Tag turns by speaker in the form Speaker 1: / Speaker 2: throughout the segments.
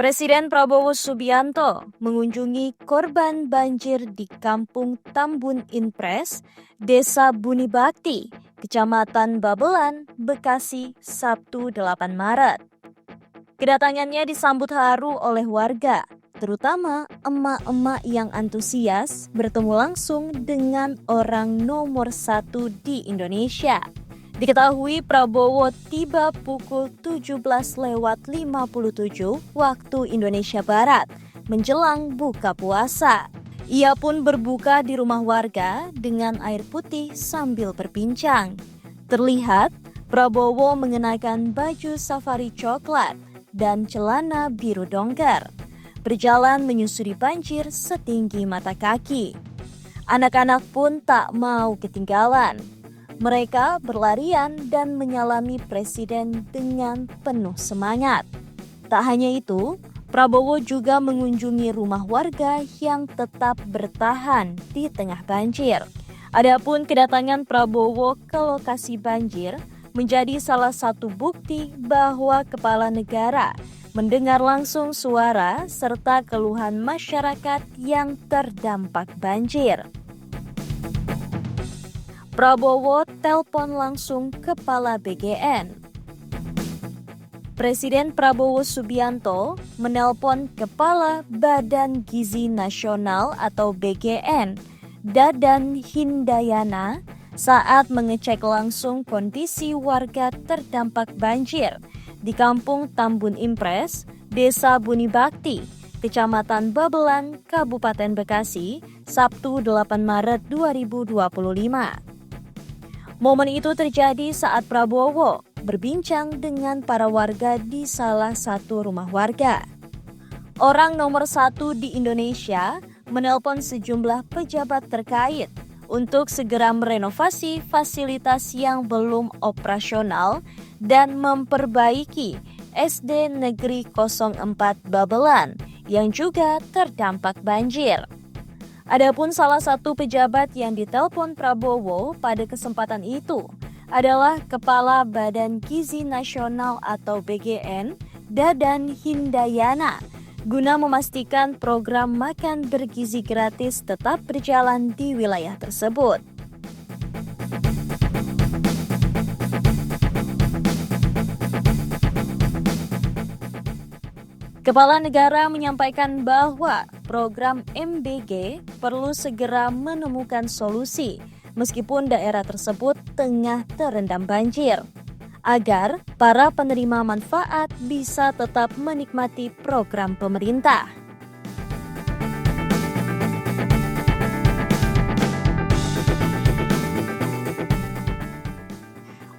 Speaker 1: Presiden Prabowo Subianto mengunjungi korban banjir di Kampung Tambun Inpres, Desa Buni Bakti, Kecamatan Babelan, Bekasi, Sabtu 8 Maret. Kedatangannya disambut haru oleh warga, terutama emak-emak yang antusias bertemu langsung dengan orang nomor 1 di Indonesia. Diketahui Prabowo tiba pukul 17.57 waktu Indonesia Barat menjelang buka puasa. Ia pun berbuka di rumah warga dengan air putih sambil berbincang. Terlihat Prabowo mengenakan baju safari coklat dan celana biru dongker, berjalan menyusuri banjir setinggi mata kaki. Anak-anak pun tak mau ketinggalan. Mereka berlarian dan menyalami Presiden dengan penuh semangat. Tak hanya itu, Prabowo juga mengunjungi rumah warga yang tetap bertahan di tengah banjir. Adapun kedatangan Prabowo ke lokasi banjir menjadi salah satu bukti bahwa kepala negara mendengar langsung suara serta keluhan masyarakat yang terdampak banjir. Prabowo telpon langsung Kepala BGN. Presiden Prabowo Subianto menelpon Kepala Badan Gizi Nasional atau BGN, Dadan Hindayana, saat mengecek langsung kondisi warga terdampak banjir di Kampung Tambun Inpres, Desa Buni Bakti, Kecamatan Babelan, Kabupaten Bekasi, Sabtu 8 Maret 2025. Momen itu terjadi saat Prabowo berbincang dengan para warga di salah satu rumah warga. Orang nomor 1 di Indonesia menelpon sejumlah pejabat terkait untuk segera merenovasi fasilitas yang belum operasional dan memperbaiki SD Negeri 04 Babelan yang juga terdampak banjir. Adapun salah satu pejabat yang ditelepon Prabowo pada kesempatan itu adalah Kepala Badan Gizi Nasional atau BGN, Dadan Hindayana, guna memastikan program makan bergizi gratis tetap berjalan di wilayah tersebut. Kepala negara menyampaikan bahwa program MBG perlu segera menemukan solusi meskipun daerah tersebut tengah terendam banjir, agar para penerima manfaat bisa tetap menikmati program pemerintah.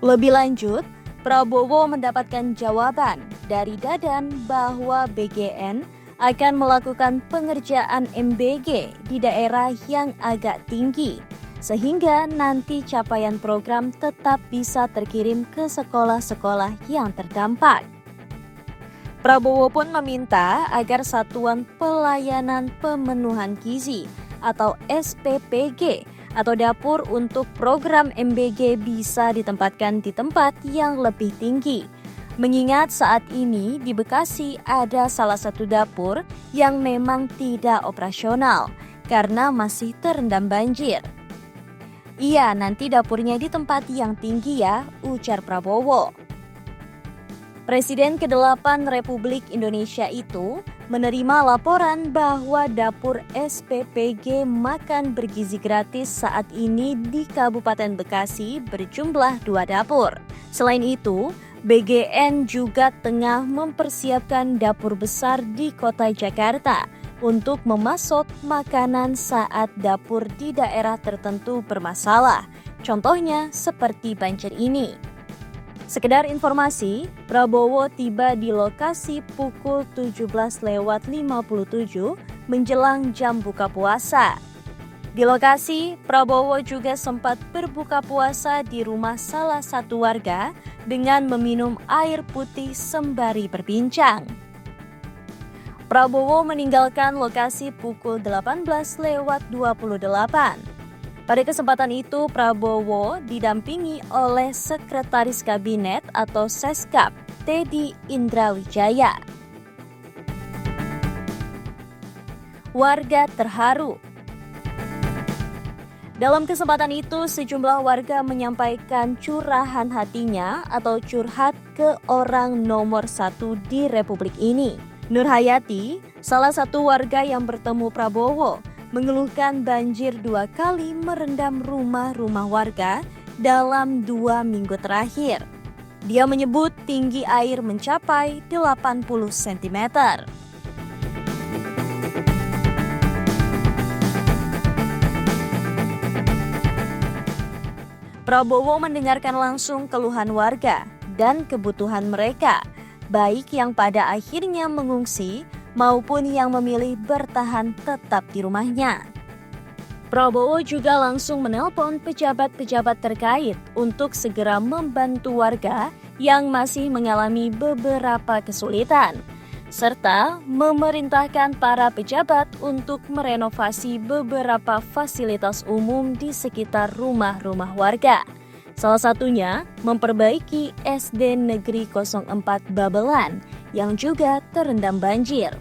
Speaker 1: Lebih lanjut, Prabowo mendapatkan jawaban dari Dadan bahwa BGN akan melakukan pengerjaan MBG di daerah yang agak tinggi, sehingga nanti capaian program tetap bisa terkirim ke sekolah-sekolah yang terdampak. Prabowo pun meminta agar Satuan Pelayanan Pemenuhan Gizi atau SPPG atau dapur untuk program MBG bisa ditempatkan di tempat yang lebih tinggi. Mengingat saat ini di Bekasi ada salah satu dapur yang memang tidak operasional karena masih terendam banjir. Iya, nanti dapurnya di tempat yang tinggi ya, ujar Prabowo. Presiden ke-8 Republik Indonesia itu menerima laporan bahwa dapur SPPG makan bergizi gratis saat ini di Kabupaten Bekasi berjumlah 2 dapur. Selain itu, BGN juga tengah mempersiapkan dapur besar di kota Jakarta untuk memasok makanan saat dapur di daerah tertentu bermasalah, contohnya seperti banjir ini. Sekedar informasi, Prabowo tiba di lokasi pukul 17.57 menjelang jam buka puasa. Di lokasi, Prabowo juga sempat berbuka puasa di rumah salah satu warga dengan meminum air putih sembari berbincang. Prabowo meninggalkan lokasi pukul 18.28. Pada kesempatan itu, Prabowo didampingi oleh Sekretaris Kabinet atau Seskap, Teddy Indrawijaya. Warga terharu. Dalam kesempatan itu, sejumlah warga menyampaikan curahan hatinya atau curhat ke orang nomor 1 di Republik ini. Nur Hayati, salah satu warga yang bertemu Prabowo, mengeluhkan banjir 2 kali merendam rumah-rumah warga dalam 2 minggu terakhir. Dia menyebut tinggi air mencapai 80 cm. Prabowo mendengarkan langsung keluhan warga dan kebutuhan mereka, baik yang pada akhirnya mengungsi maupun yang memilih bertahan tetap di rumahnya. Prabowo juga langsung menelpon pejabat-pejabat terkait untuk segera membantu warga yang masih mengalami beberapa kesulitan, serta memerintahkan para pejabat untuk merenovasi beberapa fasilitas umum di sekitar rumah-rumah warga. Salah satunya memperbaiki SD Negeri 04 Babelan yang juga terendam banjir.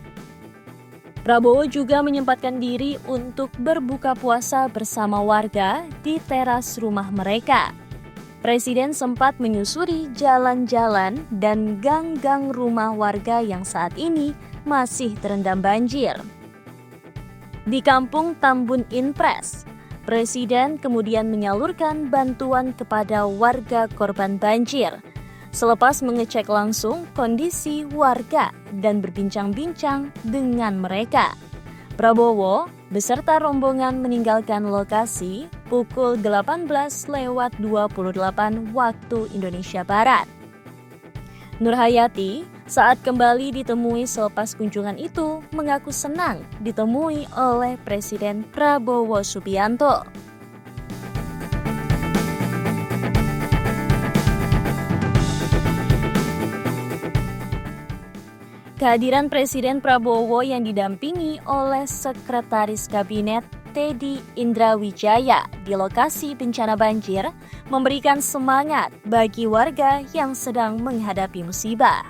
Speaker 1: Prabowo juga menyempatkan diri untuk berbuka puasa bersama warga di teras rumah mereka. Presiden sempat menyusuri jalan-jalan dan gang-gang rumah warga yang saat ini masih terendam banjir. Di Kampung Tambun Inpres, Presiden kemudian menyalurkan bantuan kepada warga korban banjir. Selepas mengecek langsung kondisi warga dan berbincang-bincang dengan mereka, Prabowo beserta rombongan meninggalkan lokasi pukul 18:28 waktu Indonesia Barat. Nur Hayati saat kembali ditemui selepas kunjungan itu mengaku senang ditemui oleh Presiden Prabowo Subianto. Kehadiran Presiden Prabowo yang didampingi oleh Sekretaris Kabinet Teddy Indrawijaya di lokasi bencana banjir memberikan semangat bagi warga yang sedang menghadapi musibah.